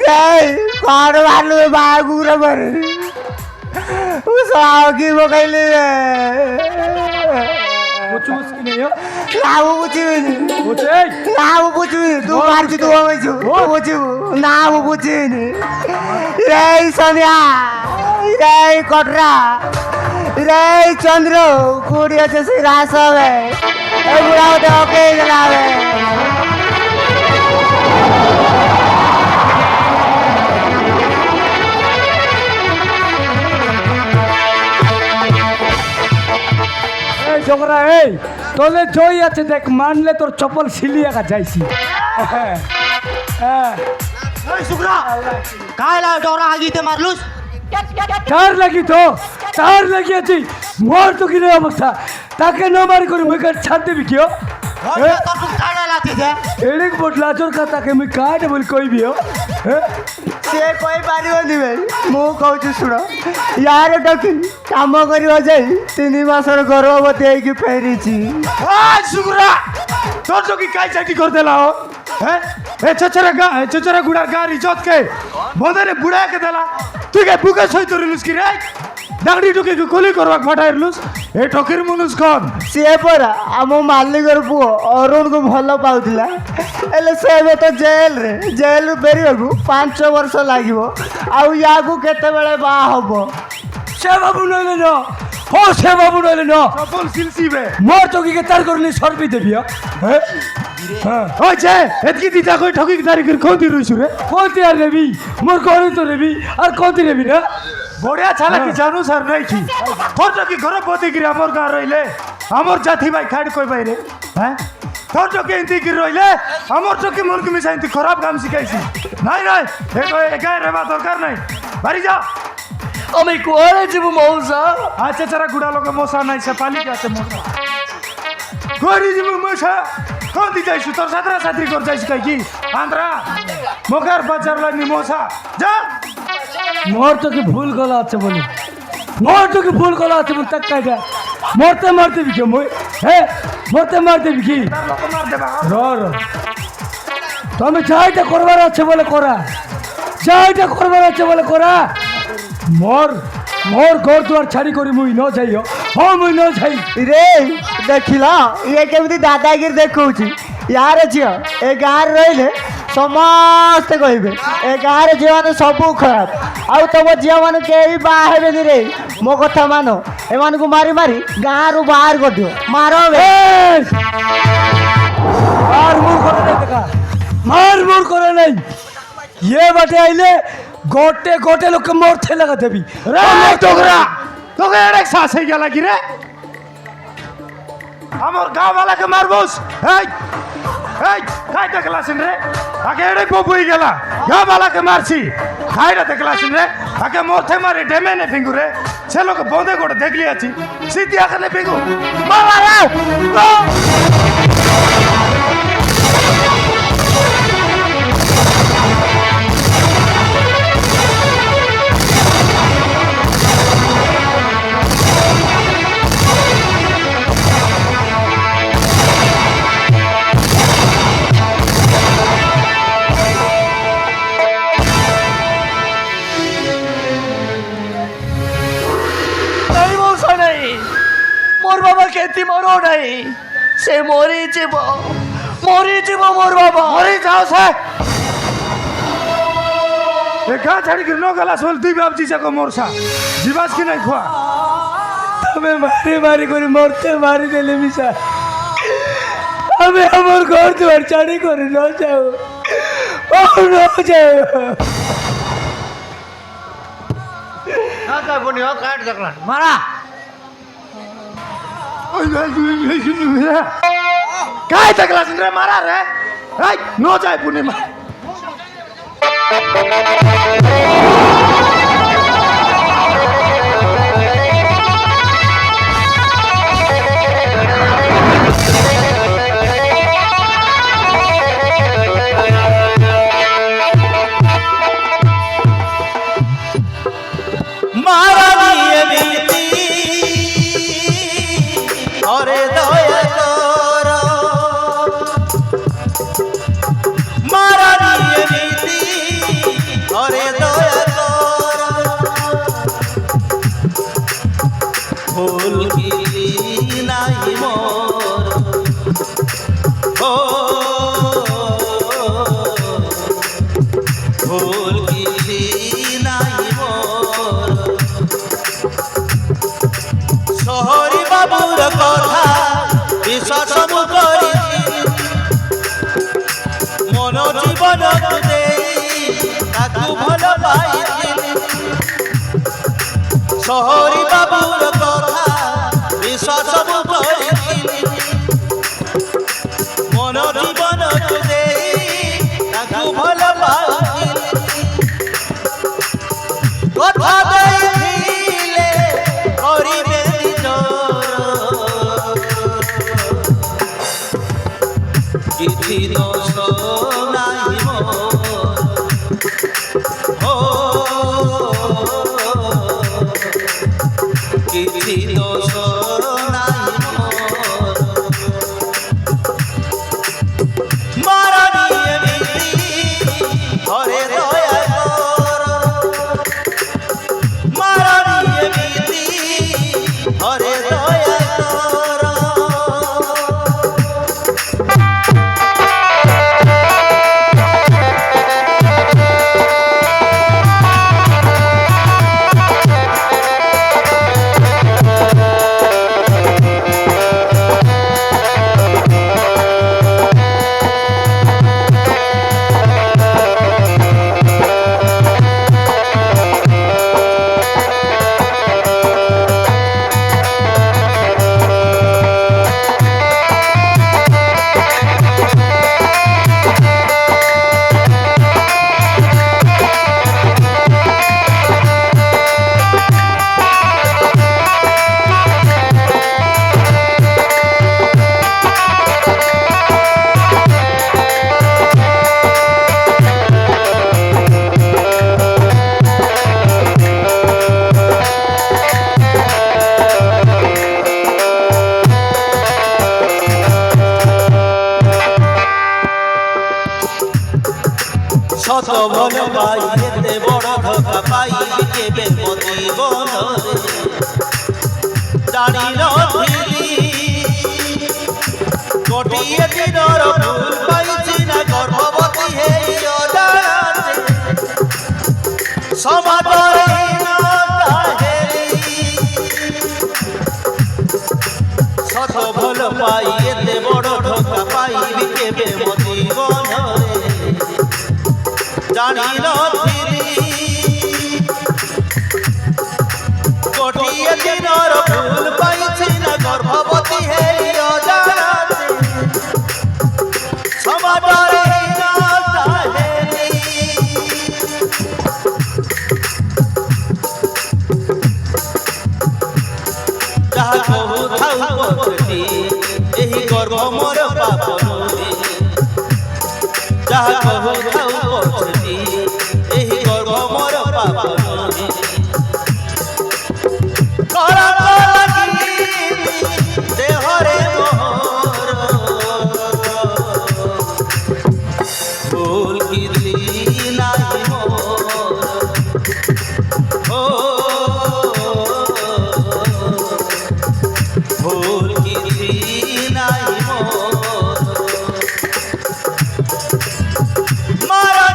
कौन मालूम बागुरा पर उसाओगी वो कहले বুঝু মুশকিল নেই नाम पूछी বুঝে नाम पूछी तू मारती तू हमें पूछी नाम पूछी रे सोनिया रे कटरा रे चंद्र कुड़ी अच्छे से रास है बुढ़ा होते ओके जनाबे ঝগড়া এই তোলে জয় আছে দেখ মানলে তোর চপল সিলিয়া কা যাইছি सुगरा काय ला डोरा आगी ते मारलूस তার লাগিয়েছি মোর তো কিনে অবস্থা তাকে না মারি করে মুই কাট ছাড় দেবি কিও तो तुम काड़ा लाती थे এড়িক বটলা জোর কাটাকে মুই কাট বল কইবিও से कोई पारिबनी भाई मु कहू सुन यार डकी काम करियो जाई 3 मासर गर्भवती होई फेरीची সুগুরা তোর তো কি কাই চাটি করে দেলা हो ए चचरा गुड़ा गार इज्जत के बंदरे बुढ़ा के देला तू के बुके सही तोरिलुस की रे डागडी टुके के कोली करवा फटाइरलुस ए ठोकिर मुनुस कोन से परा हम मालिकर पु अरुण को भलो पाउतिला एले से तो जेल बेरियो 5 वर्ष लागिवो आ या को केते बेले बा हबो से बाबू नइले न हो से बाबू नइले न सबल सिलसिबे मोर टोकी के तार करली सरबी देबियो हां ओ जे एतकी दिता कोई ठोकी के तारी कर कोती रुइसु रे कोती आर देबी मोर कोनी तो देबी और कोती देबी ना बढिया छाला कि जानु सर नै की तोर टोकी घर पोती गिरा मोर गा रहिले हमर जाति भाई खाड कोई भाई रे हैं तोर टोकी इंती गिर रहिले हमर टोकी मोर के मिसा इंती खराब काम सिखाइसी নাই নাই एको एकाय रेबा दरकार নাই बारी जा আমি কোয়ারে যাব মৌসা আচ্ছা চারা গুড়া লোকে মশা নাই সে পালি আছে মশা কোয়ারে যাব মশা কোন দি যাইছু তোর সাতরা সাতরি কর যাইছ কাই কি আন্দ্রা মগার বাজার লাগনি মশা যা মোর তো কি ভুল গলা আছে বলি মোর তো কি ভুল গলা আছে বলি তাক কাইদা মরতে মারতে বিকে মই মরতে মারতে বিকি লোক মার দেবা র তুমি চাইটা করবার আছে বলে করা চাইটা করবার আছে বলে করা मोर घर द्वार छाड़ी करी मुई न जाइयो हाँ मुई न जाई रे देखिला ये केमती दादागिरी देखौची यार झियो ए गाँव रहिले समस्त कहबे ए गाँव झियो माने सब खराब आउ तुम झियो माने केही बा हेबे रे मो कथा मानो एमान को मारी मारी गाँव रु बाहर कर दियो मारो बे मार मोर करे नहीं देखा मार मोर करे नहीं ये बाटे आइले गोटे गोटे लोग मोरते लगा देबी रे टोकरा তোকে এক শ্বাস হয়ে গেল কি রে আমার গাঁও वाला के मारबोस এই কাই দেখলাছিস রে আগে এড়ে ববুই গেলা গাঁও वाला के মারছি কাইটা দেখলাছিস রে আগে মোরতে মারে ডেমে নে ফিঙ্গু রে সে লোক বন্ধে করে দেখলি আছি সিটি আখানে ফিঙ্গু মারা রে मोर बाबा खेती मरो नहीं से मरी जीव मोर बाबा मरी जाओ से एका छाड़ी के नो गला सोल दुई बाप जीजा को मोरसा जीवास की नहीं खुआ तमे मारी मारी करी मरते मारी देले मिसा हमें हमर घर द्वार छाड़ी करे न जाओ ओ न जाओ का बनी हो काट देखला मारा काय तकला रे मारा रे नो जाय पुणे मारा दिए बीती और दया करो मारा दिए बीती কথা বিশ্বাস মু করিছি মন জীবন দেই তাকু ভাল পাইছি শহরী বাবুর কথা বিশ্বাস মু করিছি মন জীবন দেই তাকু ভাল পাইছি কথা ଦେଇଥିଲେ କରିବେ ନିଜର କିଛି ଦୋଷ ନାହିଁ ମୋର କିଛି ଦୋଷ ନାହିଁ ମୋର ଏମିତି ଘରେ ଦୟା କର ମାରାଣି ଏମିତି ଘରେ ଦୟା କର শত ভাল পাই এতে বড় ধোকা পাই কেবে মো জীবନରେ জানি নথিলি গোটিয়ে দিনর ভুল পাইছি না গর্ভবতী হেই অজাଣେ সমাদরে শত ভাল পাই এতে বড় ধোকা পাইবি কেবে মো জীবନରେ জানি নথিলি গোটিয়ে দিনর ভুল পাইছি না গর্ভবতী হেই অজাଣେ সমাদরে যাহা কহু থাউ পছতি ଏହି ଗର୍ବ ମୋର ପାପ ନୁହେଁ ଯାହା କହୁ ଥାଉ ପଛତି ଏହି ଗର୍ବ ମୋର ପାପ ନୁହେଁ କରକ ଲାଗି ଦେହରେ ମୋହର ଭୁଲ କିଛି ନାହିଁ ମୋର ভুল কিছু নাই মোর মারা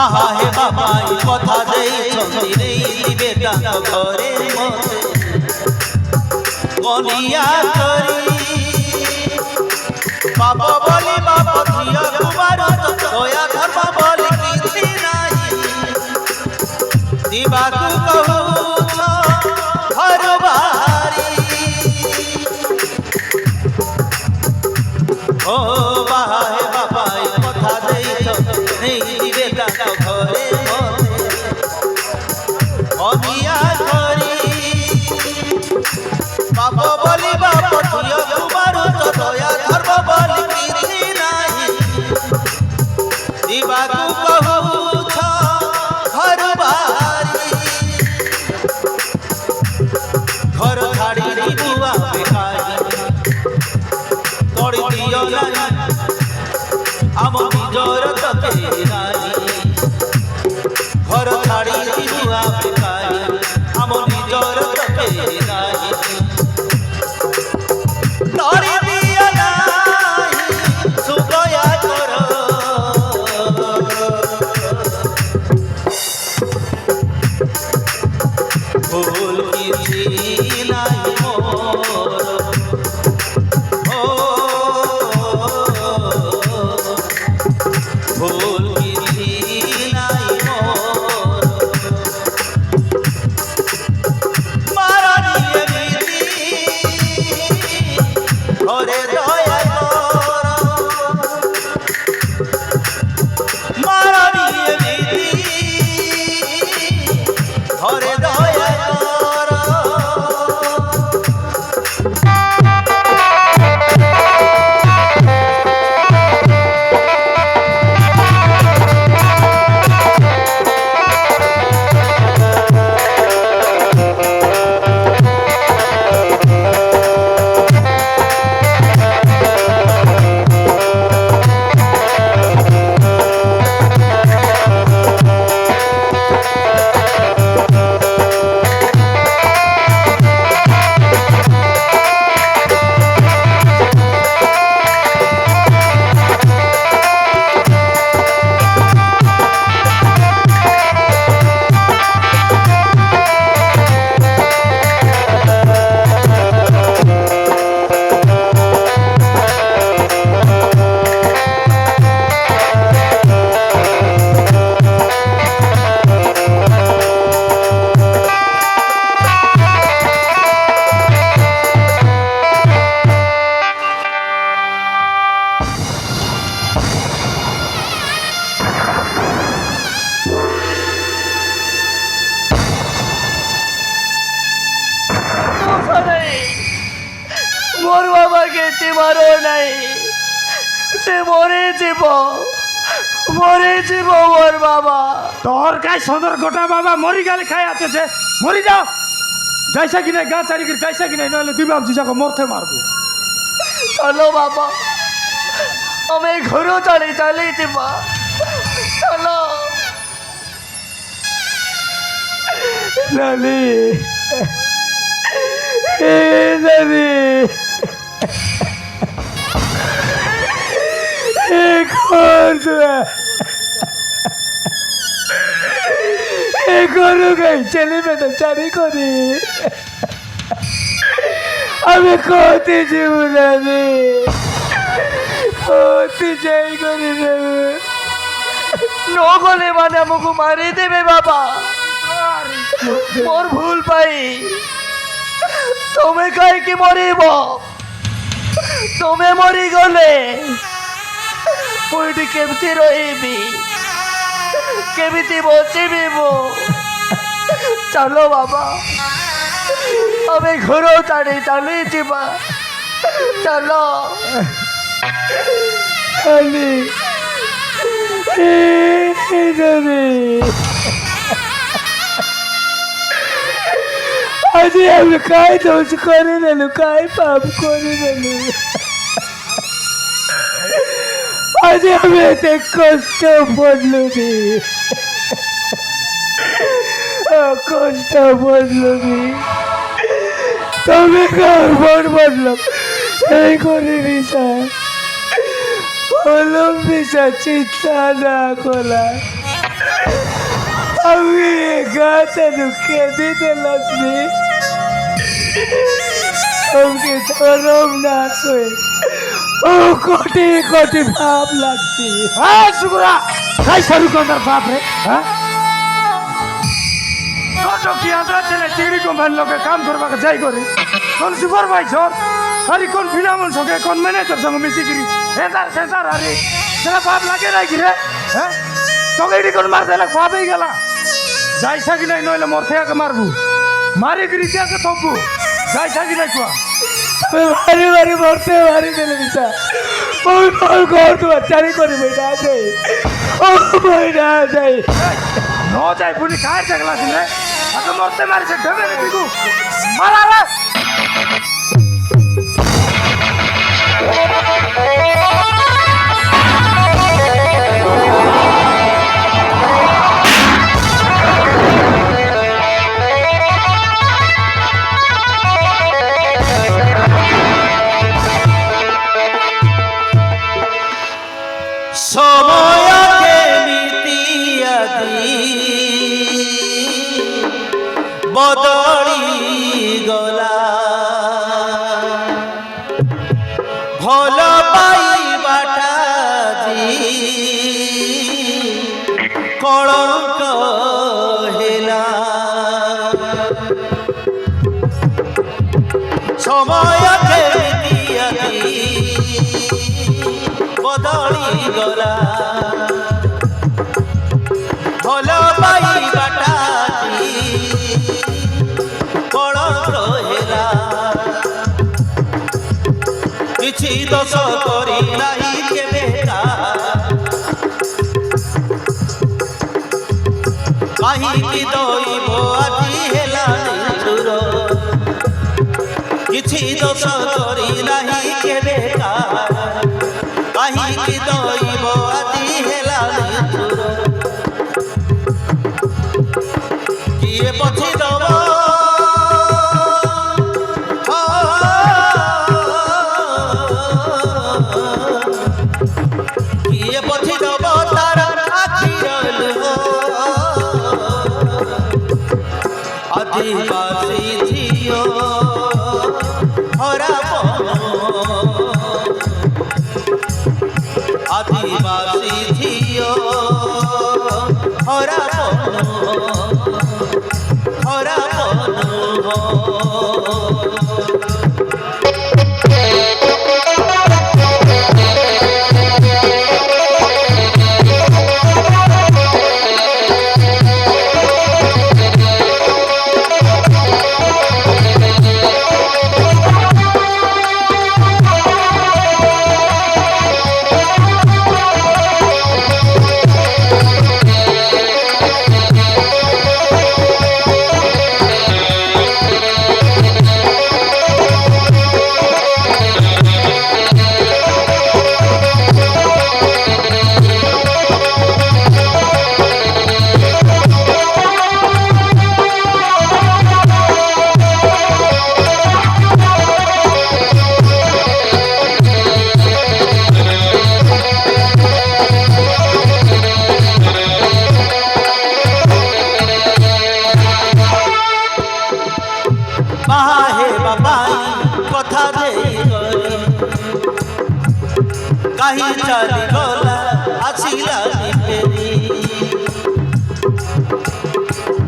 বাহা হে বাবাই কথা দেইছন্তি নেই দিবে টাকা ঘরের মধ্যে বনিয়া করি বাবা বলি বাবা ধিয়া কুমার দয়া ধর্ম বলি কিছু নাই দিবাকু কহুছ ঘর বাড়ি ও বাহা হে বাবাই কথা দেইছ নেই দিবে টাকা ঘরে অবিয়া করি বাবা বলি বাবা তুই কুমার তো দয়া ধর্ম বলি কিছু নাই দিবাকু কহুছ ঘর বাড়ি ঘর ছাড়ি বুয়া বেকারি তড়ি দিও নাই আম নিজর তকে নাই ঘর ছাড়ি বুয়া বেকারি আম নিজর তকে নাই তড়ি দিও নাই সুদয়া কর ভুল কিছু নাই মোর ও ভুল কিছু নাই মোর মারা দিয়ে বিধি ঘরে দয়া কর মারা দিয়ে বিধি ঘরে দয়া কর মোর বাবাকে মারো নাই, সে মরে যাব মোর বাবা। তোর কাই সদর গোটা বাবা মরি গেলে খাই আছে সে মরি যাও যাইসা কিনে গা চারি করে যাইসা কিনে নইলে তুই ভাবছি যাকে মরতে মারবো। চলো বাবা, আমি ঘরে চলে যাব। চলো নানি এ নানি গরু গাই ছেলে মেয়ে চারি করি আমি কোথায় যাব নানি, কোথায় যাই করি নগলে মানে আমাকে মারি দেবে বাবা। মোর ভুল পাই, তুমি কাই কি মরিব, তুমি মরি গলে পুইটি কেমতি রহিবি, কেমিতি বচিবি মু। চলো বাবা, আমি ঘর ছাড়ি চালি যা। চলো আজি আমি কাই দোষ করে নেলু, কাই পাপ করে নেলু, আজি আমি এতে কষ্ট পড়লু রে, কষ্ট পড়লু রে, তবে কারবার বললাম এই করে নিশা হলম নিশা চিন্তা না করা আমি গাতে ঢুকে দিতে লক্ষ্মী তোমাকে চরম না শুয়ে ও কোটি কোটি পাপ লাগছে। হ্যাঁ শুকুরা খাই সারু কোনটার পাপ রে। হ্যাঁ কত কি আমরা ছেলে চিংড়ি কোম্পানির লোকে কাম করবাকে যাই করি কোন সুপারভাইজার আরে কোন ফিলামন সঙ্গে কোন ম্যানেজার সঙ্গে মিশি করি হেতার সেতার আরে সেটা পাপ লাগে নাই কি রে। হ্যাঁ তোকে এটি কোন মারতে লাগ পাপ হয়ে গেলা যাই থাকি নাই নইলে মোর থেকে মারবু মারি গিরি থেকে থপবু যাই থাকি নাই কুয়া মারি মারি মরতে মারি দিলে দিশা ওই কল কর তোমার চারি করে বেটা আছে ও বেটা আছে ন যাই পুনি কার জাগলা দিলে আতো মরতে মারিছে ঢেবে রে বিগু মারা রে। সময়কে মিটিয়াদি বদলি গলা ভাল পাইবাটা কলঙ্ক হেলা সময়কে মিটিয়াদি বদলি গলা ভাল পাইবাটা কলঙ্ক হেলা କିଛି ଦୋଷ କରି ନାହିଁ କେବେ କାହିଁକି ଦଇବ ଆଜି ହେଲା ନିଷ୍ଠୁର କିଛି ଦୋଷ କରି ନାହିଁ କେବେ କାହିଁକି ଦଇବ ଆଜି ହେଲା ନିଷ୍ଠୁର କିଏ ପଛି ଦବ କିଏ ପଛି ଦବ ତାର ଆଖିର ଲୁହ ଆଦିବାସୀ ଝିଅ ହରା আদিবাসী ঝিও হরা হরা বাহে বাবাই কথা দেই গলি কাহি চালি গলা আসিলা ফেরি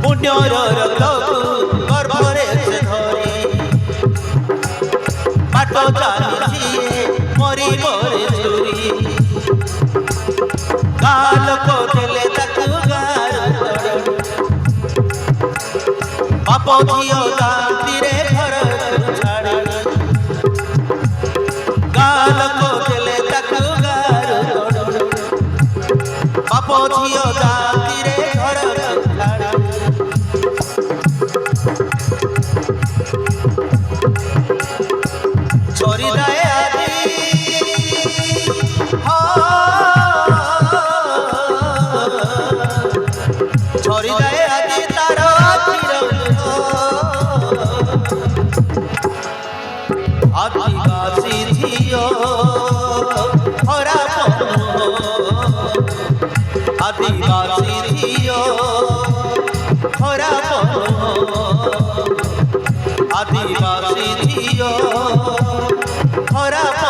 পুণ্যর রক্তকু গর্ভরে সে ধরি বাট চালিছি মরি মরে চুরি গাল কোদেলে তাকু গার বাপ ঝিও দাঁতিরে ঘর ছাড়ি গাল কোদেলে তাকু গার বাপ ঝিও দাঁতিরে ঘর ছাড়ি ছড়ি দেয় আদি ছড়ি দেয় আদি তার আদিবাসী ঝিও হরা আদিবাসী ঝিও ଖରାପ